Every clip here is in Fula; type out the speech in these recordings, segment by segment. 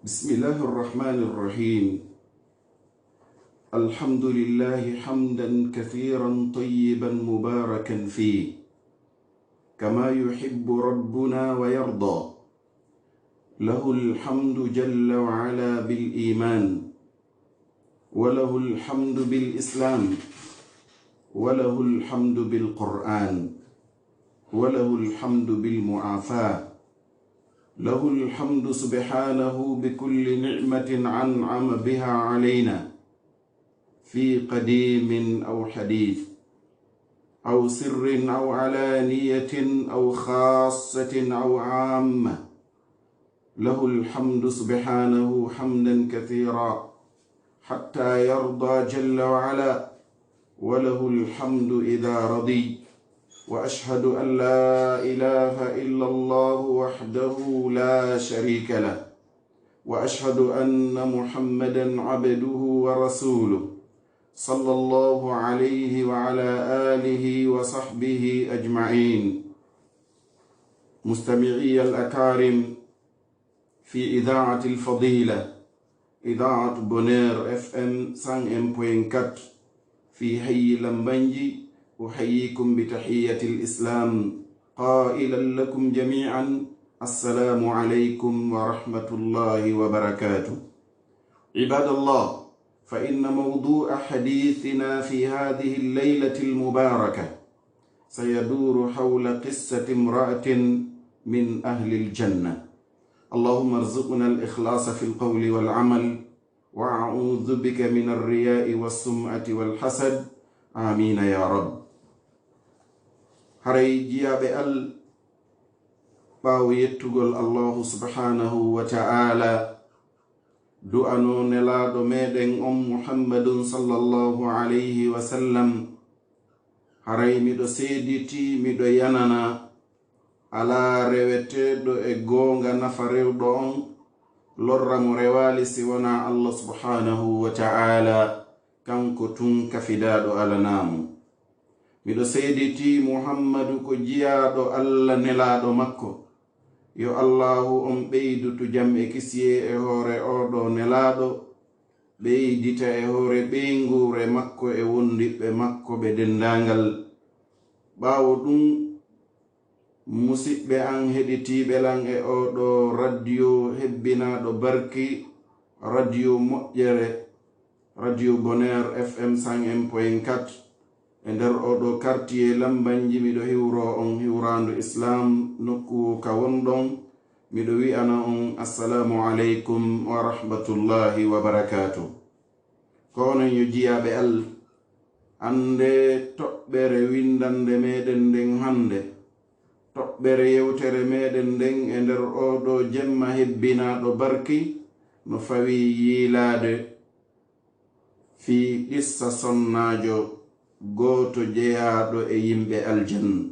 بسم الله الرحمن الرحيم. الحمد لله حمدا كثيرا طيبا مباركا فيه كما يحب ربنا ويرضى. له الحمد جل وعلا بالإيمان، وله الحمد بالإسلام، وله الحمد بالقرآن، وله الحمد بالمعافاة، له الحمد سبحانه بكل نعمة أنعم بها علينا في قديم أو حديث أو سر أو علانية أو خاصة أو عامة. له الحمد سبحانه حمدا كثيرا حتى يرضى جل وعلا، وله الحمد إذا رضي. وأشهد أن لا إله إلا الله وحده لا شريك له، وأشهد أن محمدا عبده ورسوله صلى الله عليه وعلى آله وصحبه أجمعين. مستمعي الأكارم في إذاعة الفضيلة، إذاعة بونير FM 101.4 في حي لمبنجي، أحييكم بتحية الإسلام قائلا لكم جميعا السلام عليكم ورحمة الله وبركاته. عباد الله، فإن موضوع حديثنا في هذه الليلة المباركة سيدور حول قصة امرأة من أهل الجنة. اللهم ارزقنا الإخلاص في القول والعمل، وأعوذ بك من الرياء والسمعة والحسد، آمين يا رب. haray jiyaɓe ɓaawo yettugol allahu subhanahu wa ta'ala, du'ano nelaɗo meɗen on muhammadun sallallahu alayhi wa sallam. haray miɗo seediti, miɗo yanana ala reweteɗo e goonga nafa rewɗo on, lorra mo rewali si wona allah subhanahu wa ta'ala, kanko tun kafidaɗo alanamu. miɗo seediti muhammadu ko jiyaɗo allah nelaɗo makko. yo allahu on ɓeydutu jam e kisiye e hoore oɗo nelaɗo, ɓeydita e hoore ɓeygure makko e wondiɓe makko ɓe dendagal. ɓaawo ɗum, musidɓe an heɗitiɓe lan e oɗo radio hebbinaɗo barki, radio moƴƴere, radio Bonheur FM 101.4 e nder oɗo quartier Lambanji. miɗo hiwro on hiwrandu islam nokku ka wonɗon. miɗo wi'ana on assalamu aleykum wa rahmatullahi wa barakatuh. ko onon yo jiyaɓe ande toɓɓere windande meɗen nden hande, toɓɓere yewtere meɗen nden e nder oɗo jemma hebbinaɗo barki, no fawi yiilade fi qissa sonnajo goto jeyaɗo e yimɓe aljanna.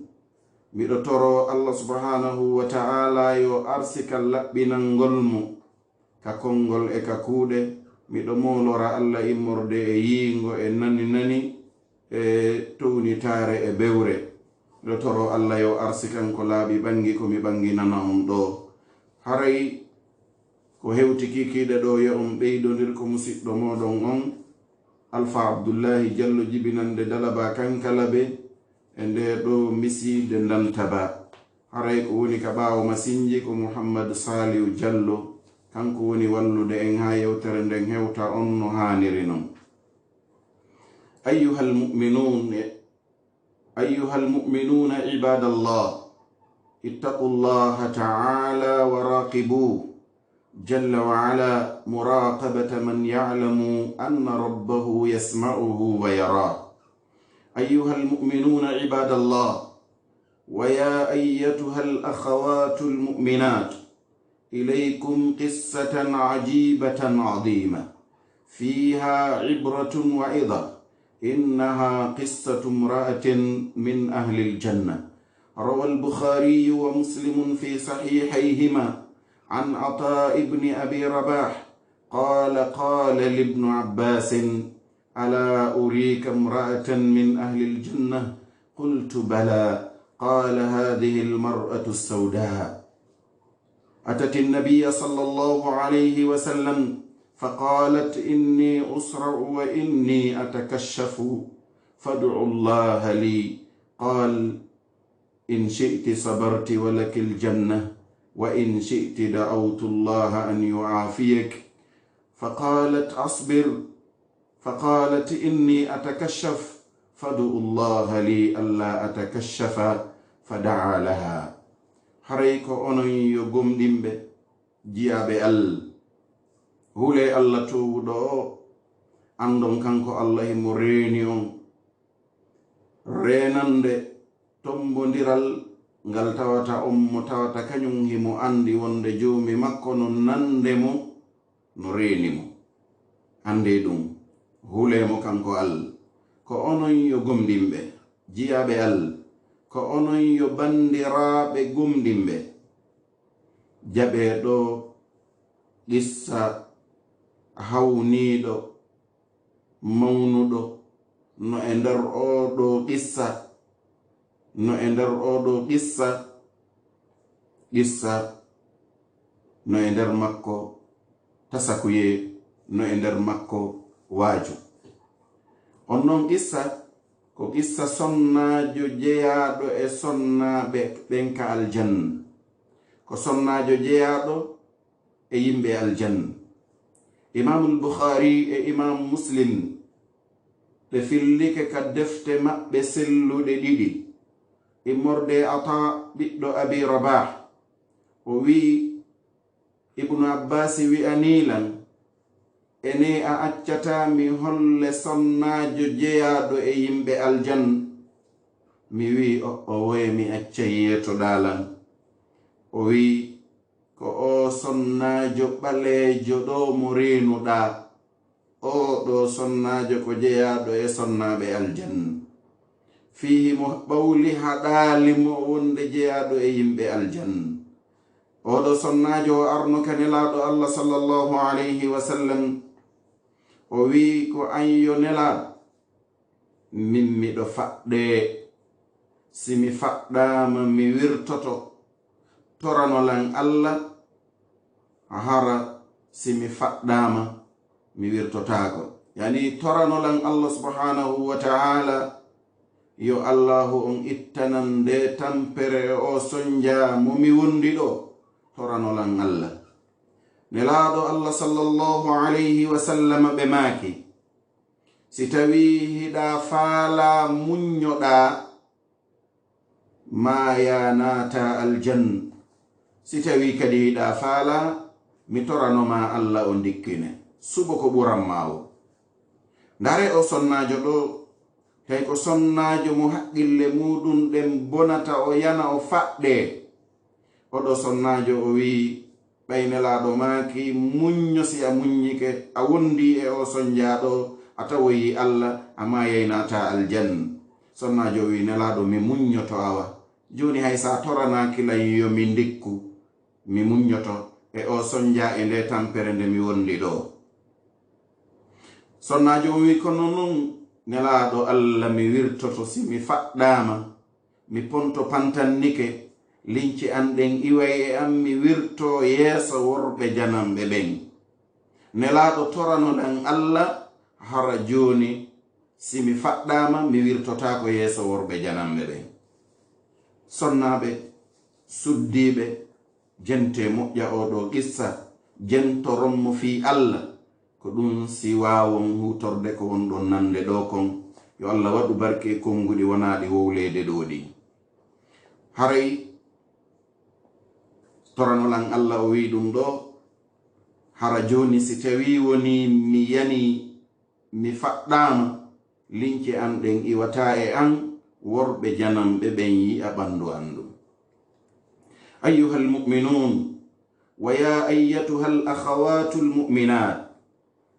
miɗo toro allah subhanahu wa ta'ala yo arsika laɓɓinangol mo ka konngol e ka kuuɗe. miɗo molora allah immorde e yiingo e nani e townitare e bewre. miɗo toro allah yo arsikan ko laaɓi ɓangi komi ɓanginana on ɗo. haray ko hewti kikiɗe ɗo yo on ɓeydodir ko musidɗo moɗon on alpha abdoullahi diallo jibinande dalaba kankalabe e nde ɗo miside dantaba. haray ko woni ka ɓaawo masinji ko mouhammad saliu diallo, kanko woni wallude en ha yewtere nden hewta on no haniri non. ayyuha almu'minuna ibadallah, ittaqullaha ta'ala wa raqibuhu جل وعلا مراقبة من يعلم أن ربه يسمعه ويراه. أيها المؤمنون عباد الله، ويا أيتها الأخوات المؤمنات، إليكم قصة عجيبة عظيمة فيها عبرة وعظة. إنها قصة امرأة من أهل الجنة. روى البخاري ومسلم في صحيحيهما عن عطاء بن أبي رباح قال لابن عباس: ألا أريك امرأة من أهل الجنة؟ قلت: بلى. قال: هذه المرأة السوداء. أتت النبي صلى الله عليه وسلم فقالت إني أسرع وإني أتكشف فادعوا الله لي. قال إن شئت صبرت ولك الجنة وإن شئت دعوت الله أن يعافيك. فقالت أصبر. فقالت إني أتكشف فادعوا الله لي ألا أتكشف فدعا لها. حريك أنو يقوم دمبه جياب hule Allah towuɗo andon kanko Allah mo reeni on renande tombodiral ngal tawata on mo tawata kañum himo andi wonde joomi makko no nande mo no reeni mo ande ɗum hulemo kanko Allah ko onon yo gomdimɓe jiyaɓe Allah ko onon yo bandiraɓe gomdimɓe jaɓe ɗo qissa hawniiɗo mawnuɗo no e nder oɗo qissa no e nder makko tasakuye no e nder makko waaju. On noon qissa ko qissa sonnaajo jeyaaɗo e sonnaaɓe ɓen ka aljanna, ko sonnaajo jeyaaɗo e yimɓe aljanna. Imamul Bukhari e Imam Muslim ɓe fillike ka defte maɓɓe selluɗe ɗiɗi immorde Ata ɓiɗɗo Abi Rabah o wi Ibnu Abbas wi'anilan ene a accata mi holle sonnaajo jeyaaɗo e yimɓe aljanna. Mi wi o woye mi acca yeetoɗalan. O wi ko o sonnaajo ɓaleejo ɗo mo reenuɗa, o ɗo sonnaajo ko jeyaaɗo e sonnaaɓe aljanna. Fihi mo ɓawli haɗaali mo wonde jeyaaɗo e yimɓe aljanna. Oɗo sonnaajo o arno ka nelaaɗo Allah sallallahu alayhi wa sallam o wi ko an yo nelaaɗo min miɗo faɗɗe, si mi faɗɗaama mi wirtoto toranolan Allah, hara si mi faɗɗaama mi wirtotaako. Yani toranolan Allah subhanahu wa ta'ala yo Allahu on ittanan nde tampere o sonja mo mi wondi ɗo toranolan Allah. Nelaaɗo Allah sallallahu alayhi wa sallam ɓe maaki si tawi hiɗa faala muññoɗa ma ya naata aljanna. Si tawi kadi hiɗa faala mi toranoma Allah o dikkine subo ko ɓuran mawo. Ndare o sonnaajo ɗo hay ko sonnaajo mo haqqille muɗum ɗen bonata o yana o faɗɗe. Oɗo sonnaajo o wi ɓaynelaɗo maaki muñño si a muññike a wondi e o sonjaɗo a tawoyi Allah ama yaynata aljanna. Sonnaajo o wi nelaɗo mi muññoto awa joni hay sa toranakilan yo mi ndikku mi muññoto e o sonja e nde tampere nde mi wondi ɗo. Sonnaajo o wi kono non nelaɗo Allah mi wirtoto si mi faɗɗama mi ponto pantannike linci an ɗen iway e an mi wirto yeeso worɓe janamɓe ɓen. Nelaɗo toranoɗan Allah hara joni si mi faɗɗama mi wirtotako yeeso worɓe janamɓe ɓen. Sonnaɓe suddiɓe jente moƴƴa oɗo qissa jentoronmo fi Allah ko ɗum si wawon hutorde ko wonɗon nande ɗo kon. Yo Allah waɗu barke konguɗi wonaɗi wowlede ɗo ɗi. Haray toranolan Allah o wi ɗum ɗo hara joni si tawi woni mi yani mi faɗɗama lince an ɗen iwata e an worɓe janamɓe ɓen yi'a ɓandu an ɗum. أيها المؤمنون ويا أيتها الأخوات المؤمنات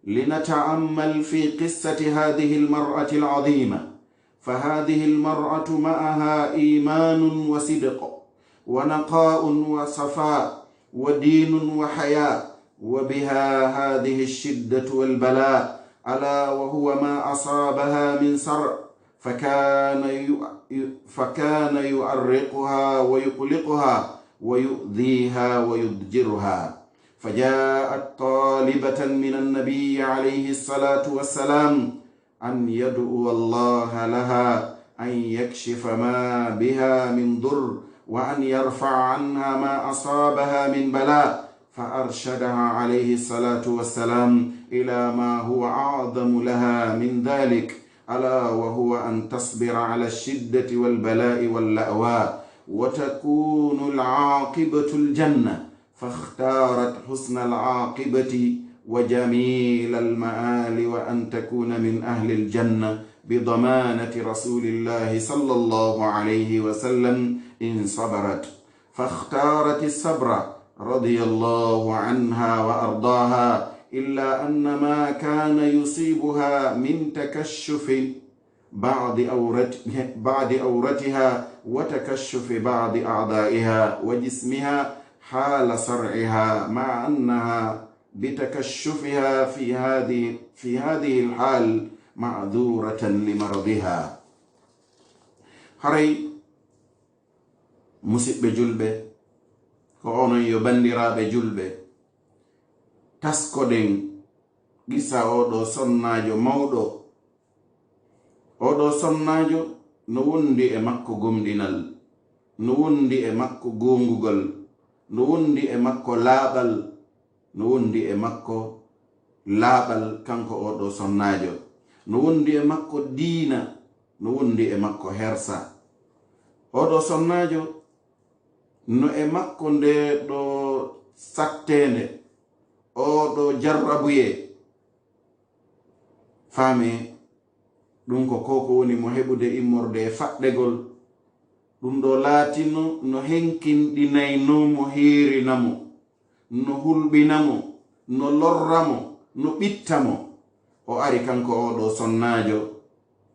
لنتأمل في قصة هذه المرأة العظيمة. فهذه المرأة معها إيمان وصدق ونقاء وصفاء ودين وحياء، وبها هذه الشدة والبلاء ألا وهو ما أصابها من صرع فكان يؤرقها ويقلقها ويؤذيها ويضجرها، فجاءت طالبة من النبي عليه الصلاة والسلام أن يدعو الله لها أن يكشف ما بها من ضر وأن يرفع عنها ما أصابها من بلاء، فأرشدها عليه الصلاة والسلام إلى ما هو أعظم لها من ذلك، ألا وهو أن تصبر على الشدة والبلاء واللأواء وتكون العاقبة الجنة، فاختارت حسن العاقبة وجميل المآل وأن تكون من أهل الجنة بضمانة رسول الله صلى الله عليه وسلم إن صبرت، فاختارت الصبر رضي الله عنها وأرضاها، إلا أن ما كان يصيبها من تكشف بعض أورتها وتكشف بعض أعضائها وجسمها حال صرعها، مع أنها بتكشفها في هذه الحال معذورة لمرضها. haray musidɓe julɓe, ko onon yo bandiraɓe julɓe, taskoɗen gisa oɗo sonnajo mawɗo. oɗo sonnajo no wondi e makko gomɗinal, no wondi e makko gongugol, no wondi e makko laaɓal, no wondi e makko laaɓal kanko oɗo sonnajo, no wondi e makko diina, no wondi e makko hersa. oɗo sonnajo no e makko nde ɗo sattende, oɗo jarrabuye, faame ɗum ko koko woni mo heɓude immorde e faɗɗegol. ɗum ɗo laatino no henkinɗinaynomo heerinamo, no hulɓinamo, no lorramo, no ɓittamo. o ari kanko oɗo sonnajo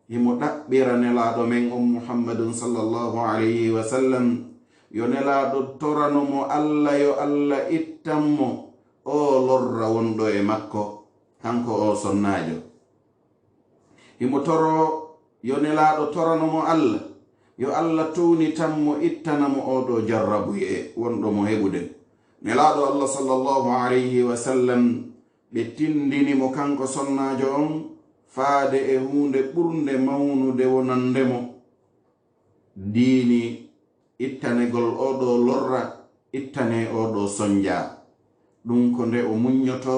himo ɗaɓɓira nelaɗo men on muhammadun sallallahu alayhi wa sallam, yo nelaɗo toranomo allah, yo allah ittanmo o lorra wonɗo e makko. kanko o sonnajo himo toro yo nelaɗo toranomo allah, yo allah townitanmo ittanamo oɗo jarrabuye wonɗo mo heɓude. nelaɗo allah sallallahu alayhi wa sallam ɓe tindinimo kanko sonnajo on faade e hunde ɓurde mawnude wonandemo, diini ittanegol oɗo lorra, ittane oɗo sonja. ɗum ko nde o muññoto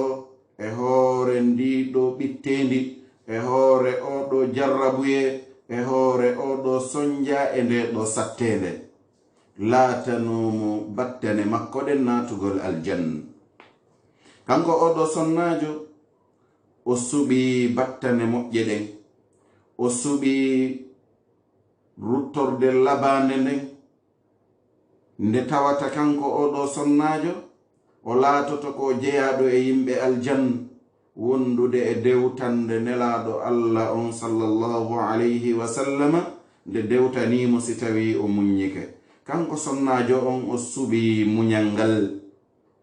e hoore ndiɗo ɓittendi, e hoore oɗo jarrabuye, e hoore oɗo sonja e nde ɗo sattende, laatanomo battane makko ɗen natugol aljanna. kanko oɗo sonnajo o suɓi battane moƴƴe ɗen, o suɓi ruttorde labande nden, nde tawata kanko oɗo sonnajo o laatoto ko jeyaɗo e yimɓe aljanna, wondude e dewtande nelaɗo allah on sallallahu alayhi wa sallama, nde dewtanimo si tawi o muññike. kanko sonnajo on o suɓi muñal ngal.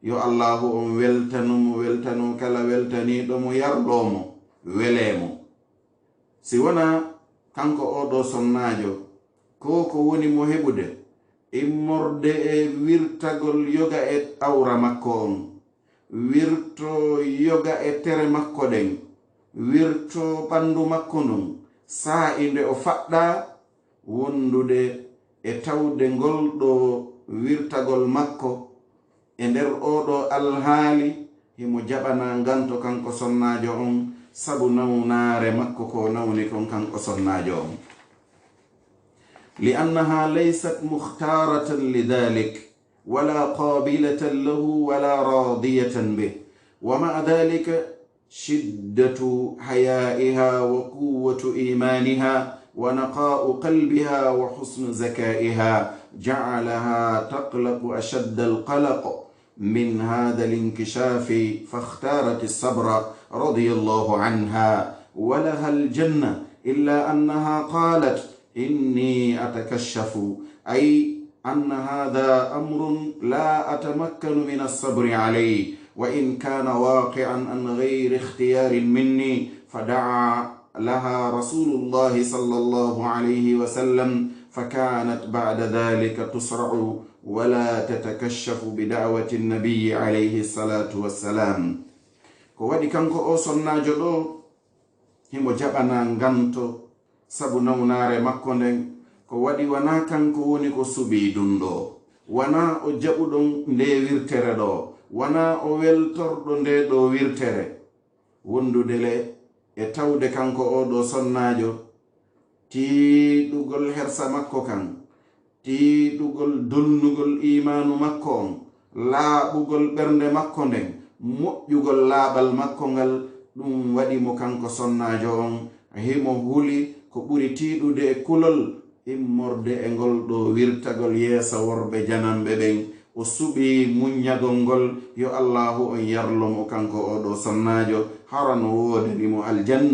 yo allahu on weltanumo weltanu kala weltaniɗomo yarɗomo welemo. si wona kanko oɗo sonnajo ko woni mo heɓude immorde e wirtagol yoga e awra makko on, wirto yoga e tere makko ɗen, wirto ɓandu makko ndun, saa'inde o faɗɗa wondude e tawde ngolɗo wirtagol makko e nder oɗo alhaali, himo jaɓana nganto kanko sonnajo on, sabu nawnare makko ko nawni kon kanko sonnajo on. لأنها ليست مختارة لذلك ولا قابلة له ولا راضية به، ومع ذلك شدة حيائها وقوة إيمانها ونقاء قلبها وحسن ذكائها جعلها تقلق أشد القلق من هذا الانكشاف، فاختارت الصبر رضي الله عنها ولها الجنة، إلا أنها قالت إني أتكشف، أي أن هذا أمر لا أتمكن من الصبر عليه، وإن كان واقعا عن غير اختيار مني. فدعا لها رسول الله صلى الله عليه وسلم، فكانت بعد ذلك تسرع ولا تتكشف بدعوة النبي عليه الصلاة والسلام ko waɗi kanko o sonnajo ɗo himo jaɓana nganto sabu nawnare makko nden ko waɗi wana kanko woni ko suɓi ɗum ɗo wana o jaɓuɗon nde wirtere ɗo wana o weltorɗo nde ɗo wirtere wondudele e tawde kanko o ɗo sonnajo tiiɗugol hersa makko kan tiiɗugol donnugol imanu makko on laaɓugol ɓernde makko nden moƴƴugol laaɓal makko ngal ɗum waɗimo kanko sonnajo on himo huli ko ɓuri tiiɗude e kulol immorde e ngol ɗo wirtagol yeesa worɓe janamɓe ɓen o suɓi muññagol ngol yo allahu on yarlomo kanko oɗo sonnajo hara no wodanimo aljan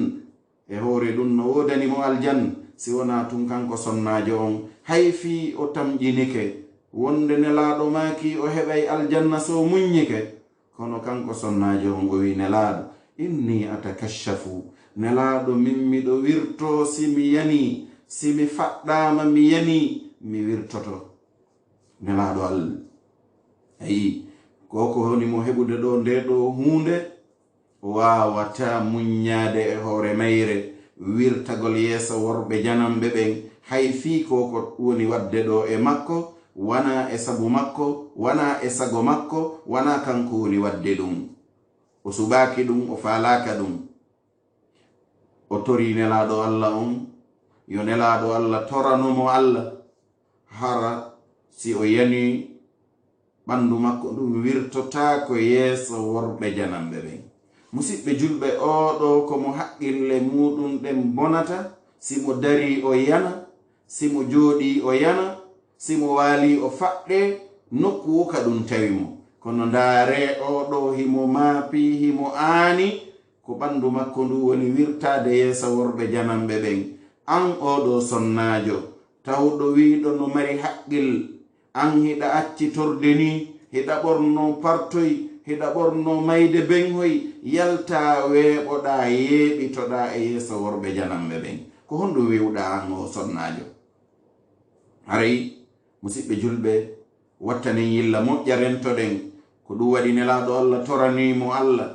e hoore ɗum no wodanimo aljan si wona tun kanko sonnajo on hayfi o tamƴinike wonde nelaɗo maki o heɓay aljanna so muññike kono kanko sonnajo on o wi nelaɗo inni atakashafu nelaɗo min miɗo wirto simi yani simi faɗɗama mi yani mi wirtoto nelaɗo allah ayi koko honimo heɓude ɗo nde ɗo hunde wawata muññade e hoore mayre wirtagol yeesa worɓe janamɓe ɓen hay fi koko woni wadde ɗo e makko wana e sabu makko wana e sago makko wana kanko woni wadde ɗum o suɓaki ɗum o falaka ɗum o tori nelaɗo allah on yo nelaɗo allah toranomo allah hara si o yani ɓandu makko ɗum wirtota ko yeeso worɓe janamɓe ɓen musidɓe julɓe oɗo komo haqqille muɗum ɗen bonata simo dari o yana simo jooɗi o yana simo waali o faɗɗe nokku woka ɗum tawimo kono ndaare oɗo himo maapi himo aani ko ɓandu makko ndu woni wirtade yeesa worɓe janamɓe ɓen an oɗo sonnajo tawɗo wiɗo no mari haqqil an hiɗa accitorde ni hiɗa ɓorno partoy hiɗa ɓorno mayde benhoy yalta weeɓoɗa yeeɓitoɗa e yeesa worɓe janamɓe ɓen ko honɗum wiwɗa an o sonnajo haray musidɓe julɓe wattanen yilla moƴƴarentoɗen ko ɗum waɗi nelaɗo allah toranimo allah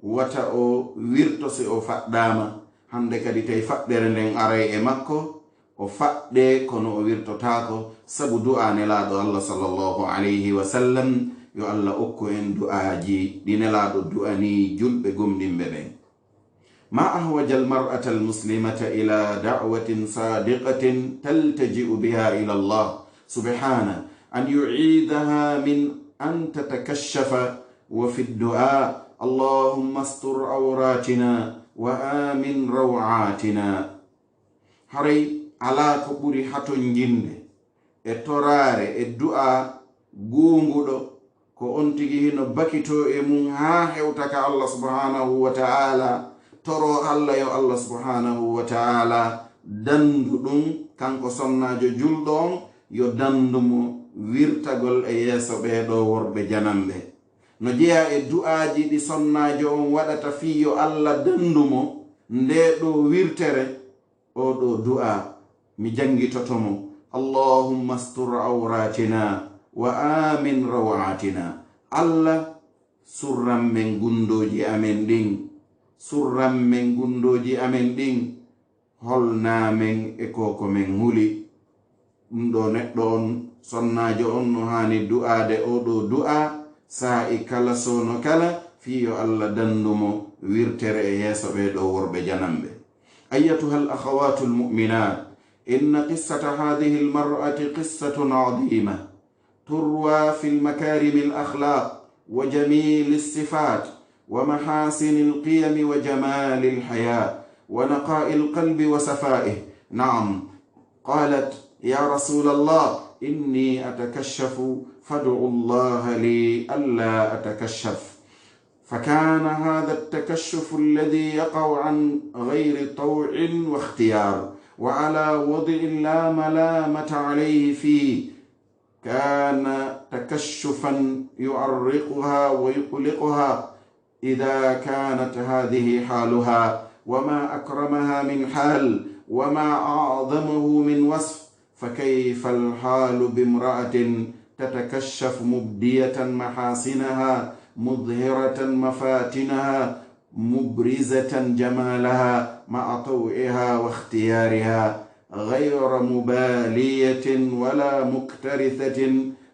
wata o wirto si o faɗɗama hande kadi tawi faɗɗere nden aray e makko o faɗɗe kono o wirtotako sabu du'a nelaɗo allah sallllahu alayhi wa sallam yo allah okku en du'aji ɗi nelaɗo du'ani julɓe gomɗinɓe ɓen ma ahwaja almar'ata almuslimata ila da'watin sadiqatin taltaji'u biha ila allah subhana an yu'idaha min an tatakashafa wa fi du'a allahumma astur awratina wa amin rawatina haray ala ko ɓuri haton jinde e torare e du'a gunguɗo ko on tigi hino bakito e mum ha hewtaka allah subhanahu wa ta'ala toro allah yo allah subhanahu wa ta'ala dandu ɗum kanko sonnajo julɗo on yo dandumo wirtagol e yeeso ɓeɗo worɓe janamɓe no jeeya e du'aji ɗi sonnajo on waɗata fi yo allah dandumo nde ɗo wirtere oɗo du'a mi jangitotomo allahumma astur awratina wa amin rawatina allah surran men gundoji amen ɗin surran men gundoji amen ɗin holnamen e koko men huli ɗum ɗo neɗɗo on sonnajo on no hani du'ade oɗo du'a sa'i kala sono kala fiyo allah dandumo wirtere e yeeso ɓeɗo worɓe janamɓe أيتها الأخوات المؤمنات إن قصة هذه المرأة قصة عظيمة تروى في المكارم الأخلاق وجميل الصفات ومحاسن القيم وجمال الحياة ونقاء القلب وصفائه. نعم، قالت يا رسول الله إني أتكشف فادعوا الله لي ألا أتكشف. فكان هذا التكشف الذي يقع عن غير طوع واختيار وعلى وضع لا ملامة عليه فيه، كان تكشفا يعرقها ويقلقها إذا كانت هذه حالها، وما أكرمها من حال وما أعظمه من وصف، فكيف الحال بامرأة تتكشف مبدية محاسنها مظهرة مفاتنها مبرزة جمالها مع طوعها واختيارها غير مبالية ولا مكترثة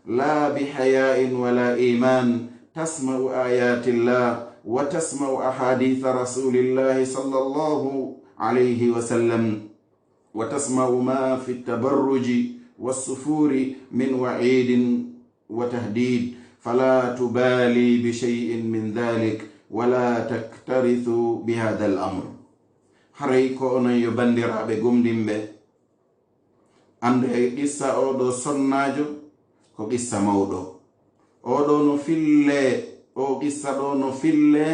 لا بحياء ولا إيمان تسمع آيات الله وتسمع أحاديث رسول الله صلى الله عليه وسلم وتسمع ما في التبرج والسفور من وعيد وتهديد فلا تبالي بشيء من ذلك ولا تكترث بهذا الأمر. حريكو أنا يبندر بقوم دمبه عند قصة أودو سناجو ko qissa mawɗo oɗo no fille o qissa ɗo no fille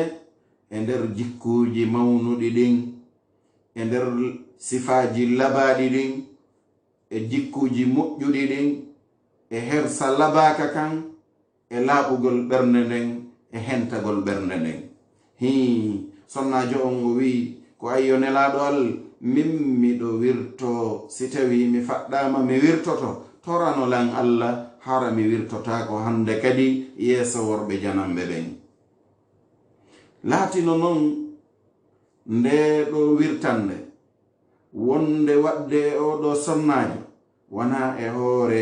e nder jikkuji mawnuɗi ɗin e nder sifaji labaɗi ɗin e jikkuji moƴƴuɗi ɗin e hersa labaka kan e laaɓugol ɓernde nden e hentagol ɓernde nden. hi sonnajo on o wi ko ayyo nelaɗo al min miɗo wirto si tawi mi faɗɗama mi wirtoto torano lan Allah hara mi wirtota ko hande kadi yeeso worɓe janamɓe ɓen. laatino noon nde ɗo wirtande wonde waɗde oɗo sonnajo wona e hoore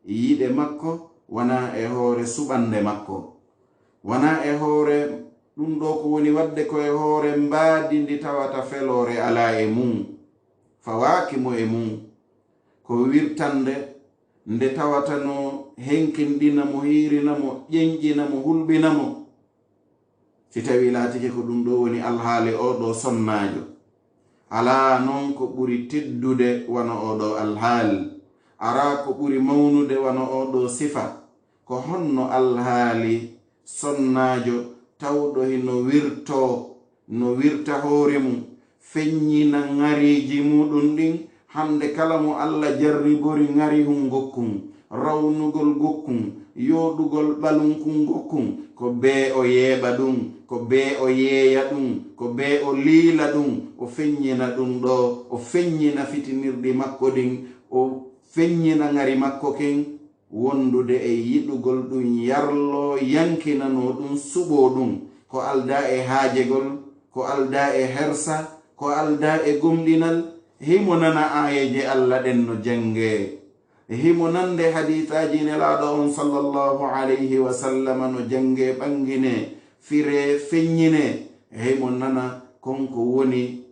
yiɗe makko wona e hoore suɓande makko wona e hoore ɗum ɗo ko woni wadde ko e hoore mbaadi ndi tawata felore ala e mum fawakimo e mum ko wirtande nde tawata no henkinɗinamo hiirinamo ƴeñƴinamo hulɓinamo si tawi laatike ko ɗum ɗo woni alhaali oɗo sonnajo ala noon ko ɓuri teddude wona oɗo alhaali ara ko ɓuri mawnude wona oɗo sifa ko honno alhaali sonnajo tawɗo hino no wirta hoore mum feññina ŋariji muɗum ɗin hande kala mo Allah jarribori ŋari hum gokkum rawnugol gokkum yoɗugol ɓalunkun gokkum ko be o yeeɓa ɗum ko be o yeeya ɗum ko be o liila ɗum o feññina ɗum ɗo o feññina fitinirɗi makko ɗin o feññina ŋari makko ken wondude e yiɗugol ɗum yarlo yankinano ɗum suɓo ɗum ko alda e haajegol ko alda e hersa ko alda e gomɗinal himo nana ayeje Allah ɗen no jange himo nande hadithaji nelaɗo on sallallahu alayhi wa sallam no jange ɓangine fire feññine himo nana konko woni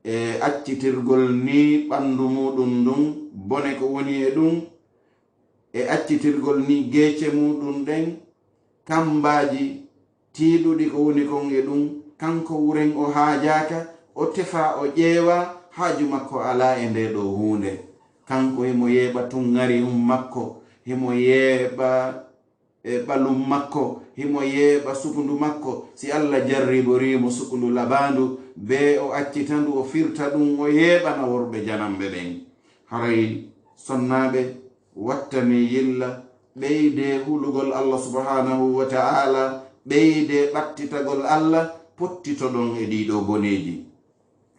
e accitirgol ni ɓandu muɗum ɗum bone ko woni e ɗum e accitirgol ni geece muɗum ɗen kambaji tiiɗuɗi ko woni kon e ɗum kanko wuren o haajaka o tefa o ƴeewa haaju makko ala e nde ɗo hunde kanko himo yeeɓa tungari makko himo yeeɓa e ɓalum makko himo yeeɓa sukundu makko si Allah jarriborimo sukundu labandu be o accitandu o firta ɗum o yeeɓana worɓe janamɓe ɓen haray sonnaɓe wattani yilla ɓeyde hulugol Allah subhanahu wa ta'ala ɓeyde ɓattitagol Allah pottitoɗon e ɗiɗo boneji.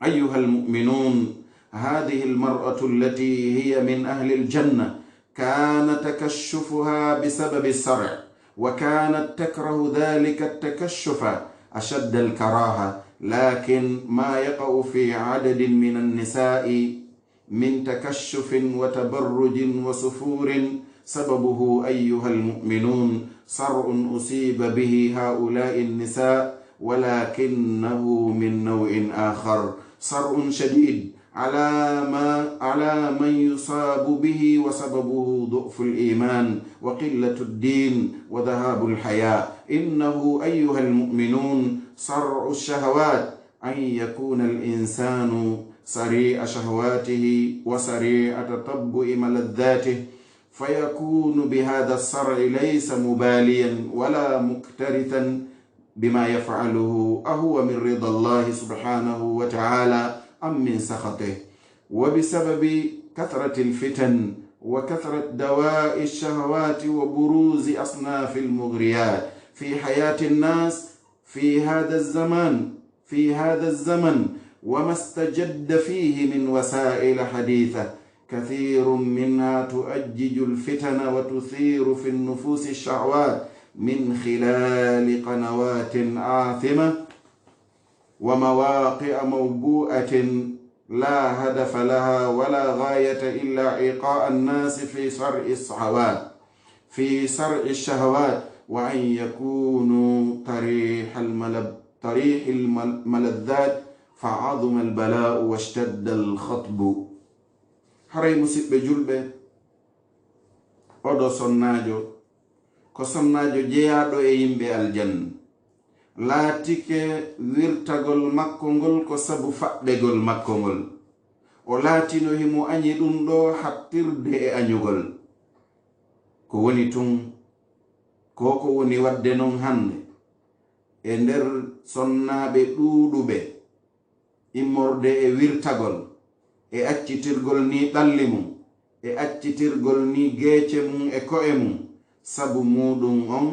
أيها المؤمنون هذه المرأة التي هي من أهل الجنة كان تكشفها بسبب الصرع وكانت تكره ذلك التكشف أشد الكراهة لكن ما يقع في عدد من النساء من تكشف وتبرج وسفور سببه أيها المؤمنون صرع أصيب به هؤلاء النساء ولكنه من نوع آخر صرع شديد على من يصاب به وسببه ضعف الإيمان وقلة الدين وذهاب الحياة. إنه أيها المؤمنون صرع الشهوات أن يكون الإنسان سريع شهواته وسريع تطبع ملذاته فيكون بهذا الصرع ليس مباليا ولا مكترثا بما يفعله أهو من رضا الله سبحانه وتعالى أم من سخطه. وبسبب كثرة الفتن وكثرة دواء الشهوات وبروز أصناف المغريات في حياة الناس في هذا الزمن وما استجد فيه من وسائل حديثة كثير منها تؤجج الفتن وتثير في النفوس الشهوات من خلال قنوات آثمة ومواقع موبوءة لا هدف لها ولا غاية إلا إيقاع الناس في صرع الشهوات وأن يكونوا طريح الملذات فعظم البلاء واشتد الخطب. haray musidɓe julɓe, oɗo sonnajo ko sonnajo jeyaɗo e yimɓe aljanna, laatike wirtagol makko ngol ko sabu faɗɗegol makko ngol, o laatino himo añi ɗum ɗo hattirde e añugol. ko woni tun ko woni wadde non hande e nder sonnaɓe ɗuuɗuɓe immorde e wirtagol e accitirgol ni ɗalli mum e accitirgol ni geece mum e ko'e mum, sabu muɗum on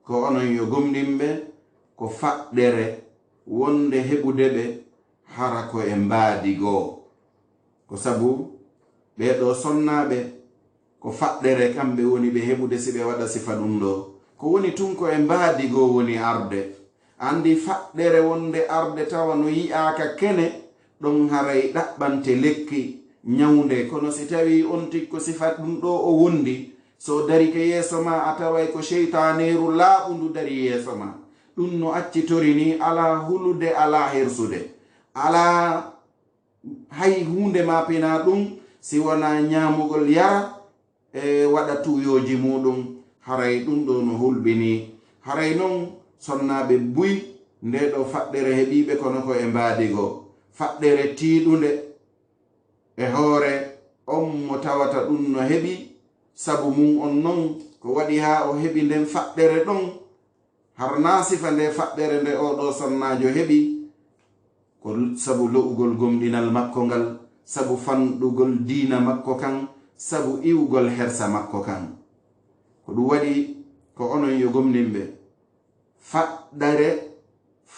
ko onon yo gomɗinɓe ko faɗɗere wonde heɓude ɓe hara ko e mbaadi goo. ko sabu ɓeɗo sonnaɓe ko faɗɗere kamɓe woni ɓe heɓude si ɓe waɗa sifa ɗum ɗo. ko woni tun ko e mbaadi goo woni arde. andi faɗɗere wonde arde tawa no yi'aka kene ɗon haray ɗaɓɓante lekki ñawnde, kono si tawi on tikko sifa ɗum ɗo o wondi, so dari ke yeeso ma a taway ko sheytaneru laaɓundu dari yeeso ma. ɗum no accitori ni ala hulude, ala hersude, ala hay hunde ma pina ɗum si wona ñamugol yara e waɗa tuyoji muɗum. haray ɗum ɗo no hulɓini. haray noon sonnaɓe buy nde ɗo faɗɗere heɓiɓe kono ko e mbaadigo, faɗɗere tiiɗunde e hoore on mo tawata ɗum no heɓi sabu mum on non ko waɗi ha o heɓi nden faɗɗere ɗon. harna sifa nde faɗɗere nde oɗo sonnajo heɓi ko sabu lo'ugol gomɗinal makko ngal, sabu fanɗugol diina makko kan, sabu iwgol hersa makko kan. ko ɗum waɗi ko onon yo gomninɓe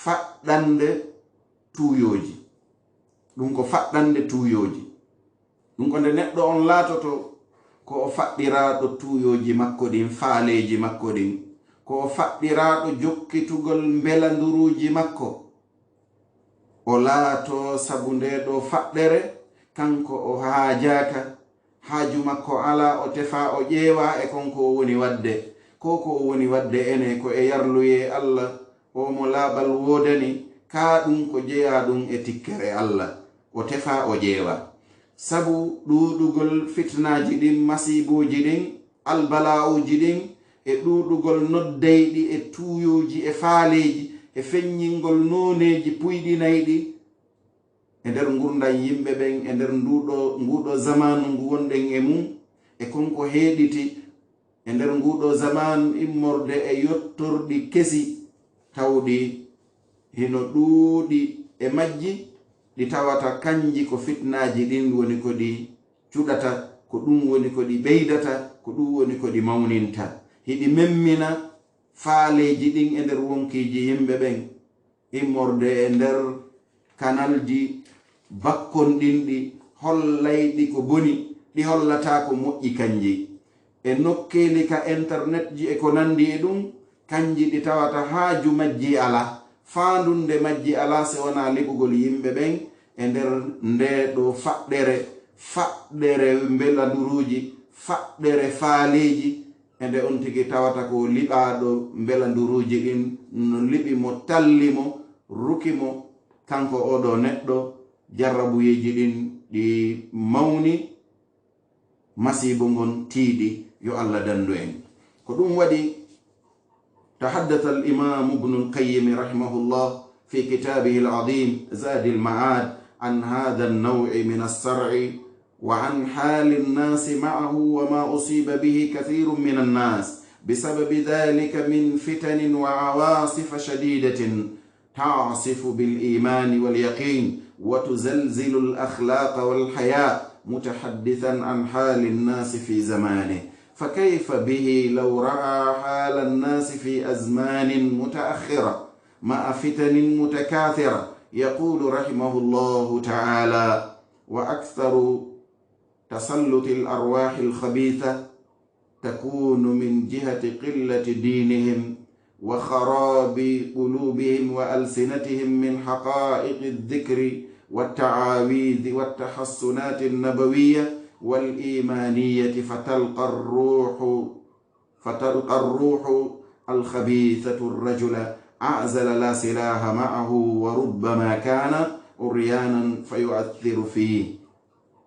faɗɗande tuuyoji. ɗum ko faɗɗande tuuyoji, ɗum ko nde neɗɗo on laatoto ko o faɗɗiraɗo tuuyoji makko ɗin, faaleji makko ɗin, ko o faɗɗiraɗo jokkitugol mbelanduruji makko, o laato sabu nde ɗo faɗɗere kanko o haajaka, haaju makko ala, o tefa o ƴeewa e konko o woni wadde. ko o woni wadde ene ko e yarluye Allah o mo laaɓal woodani, ka ɗum ko jeya ɗum e tikkere Allah, o tefa o ƴeewa. sabu ɗuuɗugol fitnaji ɗin, masibuji ɗin, albala'uji ɗin, e ɗuuɗugol noddeyɗi e tuuyoji e faaleji e feññingol noneji puyɗinayɗi e nder gurdam yimɓe ɓen e nder nguɗo zamanu ngu wonɗen e mum, e konko heeɗiti e nder nguɗo zamanu immorde e yottorɗi kesi tawɗi hino ɗuuɗi e majji, ɗi tawata kanji ko fitnaji ɗin woni ko ɗi cuɗata, ko ɗum woni ko ɗi ɓeydata, ko ɗum woni ko ɗi mawninta. hiɗi memmina faaleji ɗin e nder wonkiji yimɓe ɓen, immorde e nder kanalji bakkonɗinɗi hollayɗi ko boni, ɗi hollata ko moƴƴi kanji. e nokkeli ka internet ji e ko nandi e ɗum, kanji ɗi tawata haaju majji ala, faandunde majji ala, se wona liɓugol yimɓe ɓen e nder nde ɗo faɗɗere mbelanduruji, faɗɗere faaleji, e nde on tigi tawata ko liɓaɗo mbelanduruji ɗin no liɓi mo, talli mo, ruki mo, kanko oɗo neɗɗo jarrabuyeji ɗin ɗi mawni, masibo ngon tiiɗi. yo Allah dandu en. ko ɗum waɗi tahaddatha al-imam ibn al-qayyim rahimahullah fi kitabihi al-azim zadi al-ma'ad an hadha an-naw' min as-sar'i wa an hali an-nas ma'ahu wa ma usiba bihi kathirun min an-nas بسبب ذلك من فتن وعواصف شديدة تعصف بالإيمان واليقين وتزلزل الأخلاق والحياة، متحدثا عن حال الناس في زمانه. فكيف به لو رأى حال الناس في أزمان متأخرة مع فتن متكاثرة؟ يقول رحمه الله تعالى: وأكثر تسلط الأرواح الخبيثة تكون من جهة قلة دينهم وخراب قلوبهم وألسنتهم من حقائق الذكر والتعاويذ والتحسنات النبوية والإيمانية، فتلقى الروح الخبيثة الرجل أعزل لا سلاح معه وربما كان عريانا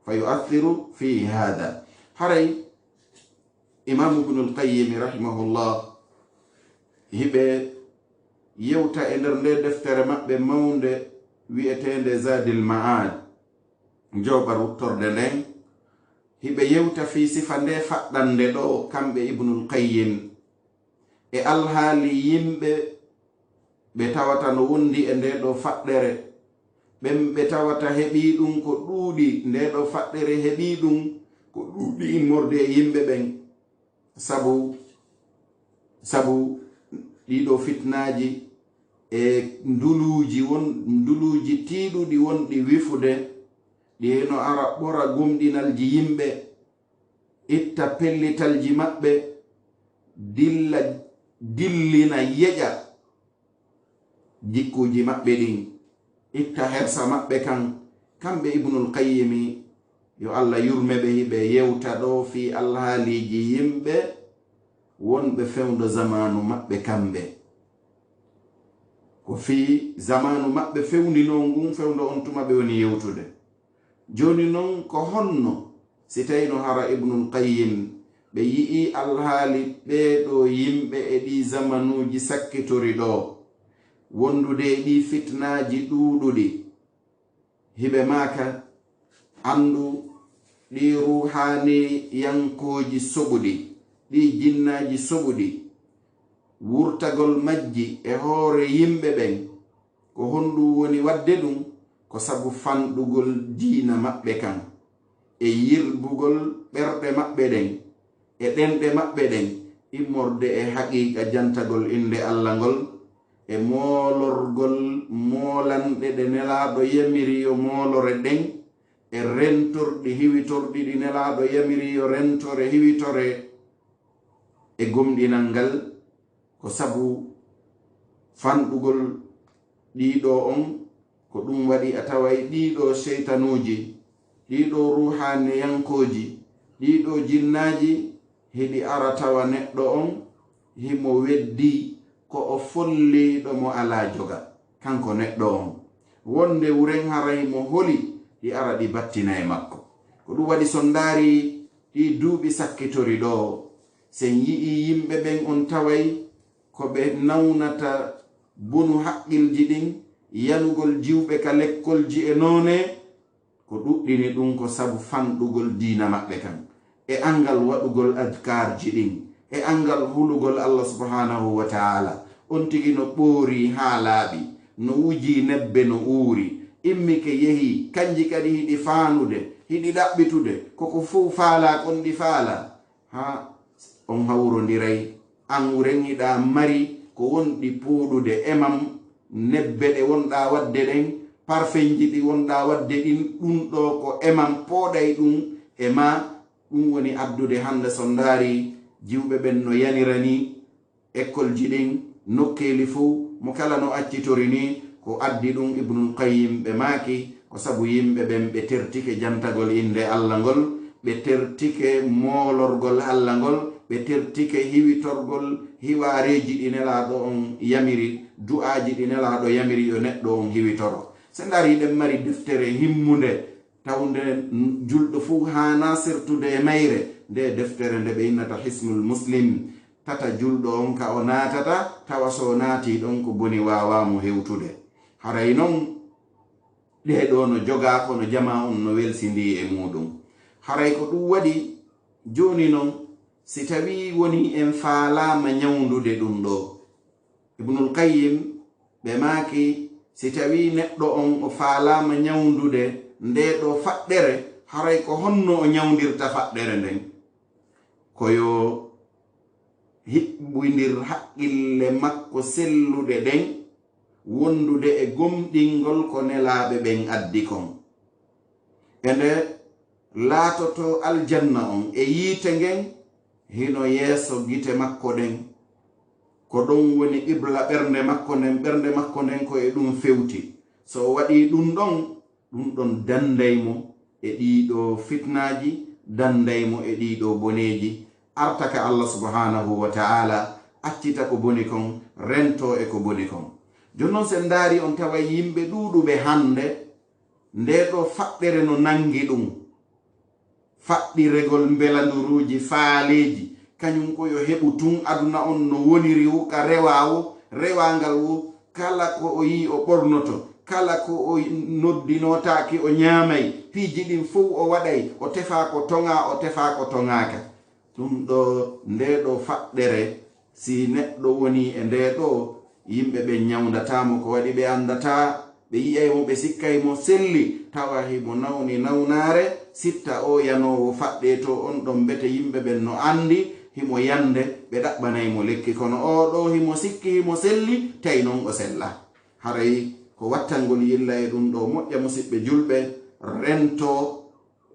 فيؤثر في هذا. هري إمام ابن القيم رحمه الله هبه يوتا إنرني دفتر مأبه مونده ويأتين زاد المعاد جوبر وطردن هبه يوتا في صفة فقدن دو كم ابن القيم alhaali yimɓe ɓe tawata no wondi e nde ɗo faɗɗere ɓen ɓe tawata heɓi ɗum ko ɗuuɗi nde ɗo faɗɗere heɓi ɗum ko ɗuuɗi immorde e yimɓe ɓen sabu ɗiɗo fitnaji e nduluji tiiɗuɗi wonɗi wifude ɗino ara ɓora gumɗinalji yimɓe itta pellitalji maɓɓe dillina yeƴa jikkuji maɓɓe ɗin itta hersa maɓɓe kamɓe ibnul qayyimi yo Allah yurme ɓe hiɓe yewta ɗo fi alhaaliji yimɓe wonɓe fewndo zamanu maɓɓe kamɓe ko fi zamanu maɓɓe fewndino ngun fewndo on tuma ɓe woni yewtude. Joni noon ko honno si tawino hara ibnul qayyim ɓe yi'i alhaali ɓeeɗo yimɓe e ɗi zamanuji sakkitori ɗo wondude e ɗi fitnaji ɗuuɗuɗi hiɓe maaka andu ɗi ruhani yankoji soɓuɗi ɗi jinnaji soɓuɗi wurtagol majji e hoore yimɓe ɓen ko honɗum woni wadde ɗum ko sabu fanɗugol diina maɓɓe kan e yirbugol ɓerɗe maɓɓe ɗen e ɗenɗe maɓɓe ɗen immorde e haqiqa jantagol inde Allah ngol e moolorgol moolanɗe ɗe nelaɗo yamiri yo moolore ɗen e rentorɗi hiwitorɗi ɗi nelaɗo yamiri yo rentore hiwitore e gomɗinal ngal ko sabu fanɗugol ɗiɗo on ko ɗum waɗi a taway ɗiɗo seytanuji ɗiɗo ruhaniyankoji ɗiɗo jinnaji heɗi ara tawa neɗɗo on himo weddi ko o folliɗo mo ala joga kanko neɗɗo on wonde wuren haray mo holi ɗi ara ɗi battina e makko ko ɗum waɗi sondari ɗi duuɓi sakkitori ɗo sen yi'i yimɓe ɓen on taway ko ɓe nawnata bunu haqqilji ɗin yanugol jiwɓe ka lekkolji e noone ko ɗuɗɗini ɗum ko sabu fanɗugol diina maɓɓe kan e angal waɗugol adkarji ɗin e angal hulugol Allah subhanahu wa ta'ala on tigi no ɓoori haa laaɓi no wuji nebbe no uuri immi ke yehi kanji kadi hiɗi faanude hiɗi ɗaɓɓitude koko fuu faala kon ɗi faala ha on hawrondiray an wurenhiɗa mari ko wonɗi puuɗude emam nebbe ɗe wonɗa wadde ɗen parfenji ɗi wonɗa wadde ɗin ɗum ɗo ko emam pooɗay ɗum e ma ɗum woni addude hande sondari jiwɓe ɓen no yanirani école ji ɗin nokkeli fuu mo kala no accitori ni ko addi ɗum ibnul qayyim ɓe maaki ko sabu yimɓe ɓen ɓe tertike jantagol inde Allah ngol ɓe tertike moolorgol Allah ngol ɓe tertike hiwitorgol hiwareji ɗi nelaɗo on yamiri du'aji ɗi nelaɗo yamiri yo neɗɗo on hiwitoro se dari ɗen mari deftere himmunde tawde julɗo fuu hana sertude e mayre nde deftere nde ɓe innata hisnul muslim tata julɗo on ka o naatata tawa so naati ɗon ko boni wawamo hewtude haray noon ɗeɗo no joga kono jama on no welsidi e muɗum haray ko ɗum waɗi joni noon si tawi woni en faalama ñawdude ɗum ɗo ibnul qayyim ɓe maaki si tawi neɗɗo on o faalama ñawdude nde ɗo faɗɗere haray ko honno o ñawdirta faɗɗere nden koyo hiɓɓudir haqqille makko sellude ɗen wondude e gomɗingol ko nelaɓe ɓen addi kon e nde laatoto aljanna on e yiite ngen hino yeeso gite makko ɗen ko ɗon woni qibla ɓernde makko nden ko e ɗum fewti. So o waɗi ɗum ɗon dandaymo e ɗiɗo fitnaji, dandaymo e ɗiɗo boneji, arta ka Allah subhanahu wa ta'ala accita ko boni kon, rento e ko boni kon. Jonnon sen ndaari on tawa yimɓe ɗuuɗuɓe hande nde ɗo faɗɗere no nangi ɗum, faɗɗiregol mbelanduruji faaleji, kañum ko yo heɓu tun aduna on no woniri wuka rewangal wu, kala ko o yi o ɓornoto, kala ko o noddinotaki o ñaamay, piiji ɗin fof o waɗay, o tefa ko tonga, o tefa ko tongaka. ɗum ɗo nde ɗo faɗɗere si neɗɗo woni e nde ɗo, yimɓe ɓe ñawdatamo, ko waɗi ɓe andata, ɓe yiyaymo, ɓe sikkaymo selli, tawa himo nawni nawnare, sitta o yanowo faɗɗe to on ɗon bete yimɓe ɓen no andi himo yande, ɓe ɗaɓɓanaymo lekki, kono o ɗo himo sikki himo selli, tawi noon o sella. haray ko wattangol yilla e ɗum ɗo moƴƴa musidɓe julɓe, rento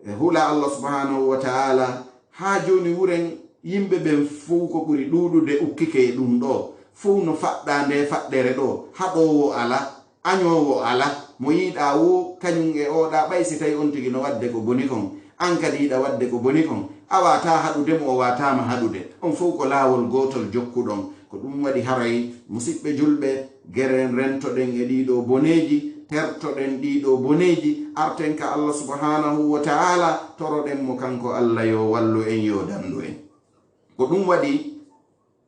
e hula Allah subhanahu wa ta'ala. ha joni wuren yimɓe ɓen fuu ko ɓuri ɗuɗude ukkike e ɗum ɗo fuu no faɗɗa nde faɗɗere ɗo, haɗowo ala, añowo ala, mo yiɗa wo kañum e oɗa ɓay si tawi on tigi no wadde ko boni kon, an kadi yiɗa wadde ko boni kon, a wata haɗude mo, o watama haɗude, on fof ko laawol gotol jokkuɗon. ko ɗum waɗi haray musidɓe julɓe, geren rentoɗen e ɗiɗo boneji, tertoɗen ɗiɗo boneji, arten ka Allah subhanahu wa ta'ala, toroɗen mo kanko Allah yo wallu en, yo dandu en. ko ɗum waɗi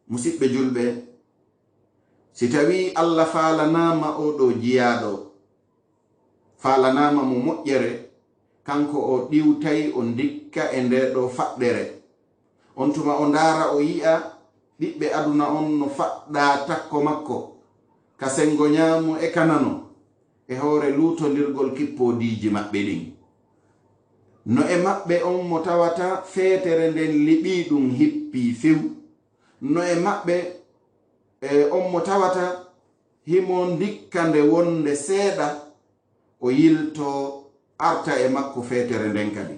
musidɓe julɓe, si tawi Allah falanama oɗo jiyaɗo, falanama mo moƴƴere, kanko o ɗiwtay o dikka e nde ɗo faɗɗere, on tuma o ndaara o yi'a ɓiɓɓe aduna on no faɗɗa takko makko, ka sengo ñaamo e kanano e hoore luutondirgol kippodiji maɓɓe ɗin. no e maɓɓe on mo tawata feetere nden liɓi ɗum hippi few, no e maɓɓe on mo tawata himo dikka nde wonde seeɗa o yilto arta e makko feetere nden kadi,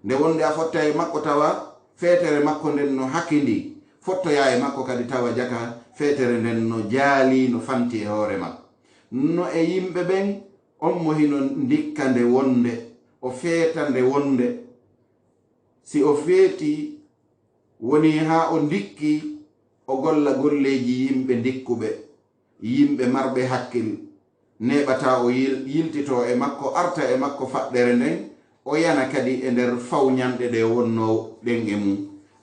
nde wonde a fotta e makko tawa feetere makko nden no hakkindi, fottoya e makko kadi tawa jaka feetere nden no jaali, no fanti e hoore makko. no e yimɓe ɓen on mo hino dikka nde wonde, o feeta nde wonde, si o feeti woni ha o dikki, o golla golleji yimɓe dikkuɓe, yimɓe marɓe hakkil, neɓata o yiltito e makko, arta e makko faɗɗere nden, o yana kadi e nder fawñanɗe ɗe wonno ɗen e mum.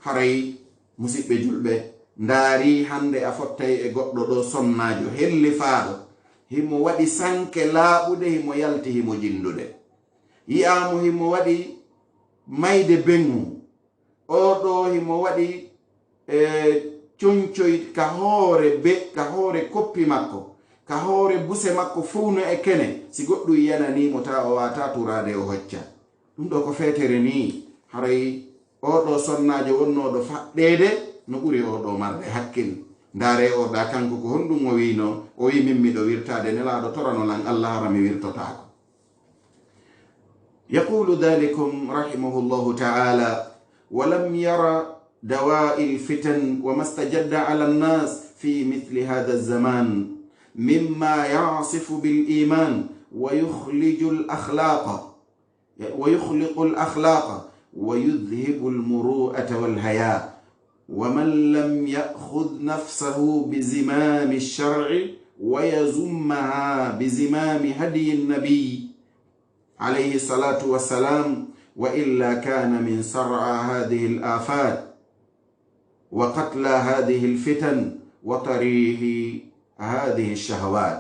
haray musidɓe julɓe, ndaari hande a fottay e goɗɗo ɗo sonnajo helli faaɗo, himo waɗi sanke laaɓude, himo yalti himo jindude, yiyamo himo waɗi mayde bengu, oɗo himo waɗi coñcoy ka hoore koppi makko, ka hoore buse makko fowno e kene, si goɗɗum yananimo ta o wata turade o hocca. ɗum ɗo ko feetere ni, haray oɗo sonnajo wonnoɗo faɗɗede no ɓuri oɗo marde hakkil. ndaare oɗa kanko ko honɗum o wino, o wi min miɗo wirtade, nelaɗo toranolan Allah hara mi wirtotako. yaqulu dhalikum rahimahullahu ta'ala, walam yara دواء الفتن وما استجد على الناس في مثل هذا الزمان مما يعصف بالإيمان ويخلق الأخلاق ويذهب المروءة والحياء، ومن لم يأخذ نفسه بزمام الشرع ويزمها بزمام هدي النبي عليه الصلاة والسلام، وإلا كان من صرع هذه الآفات وقتل هذه الفتن وطريح هذه الشهوات.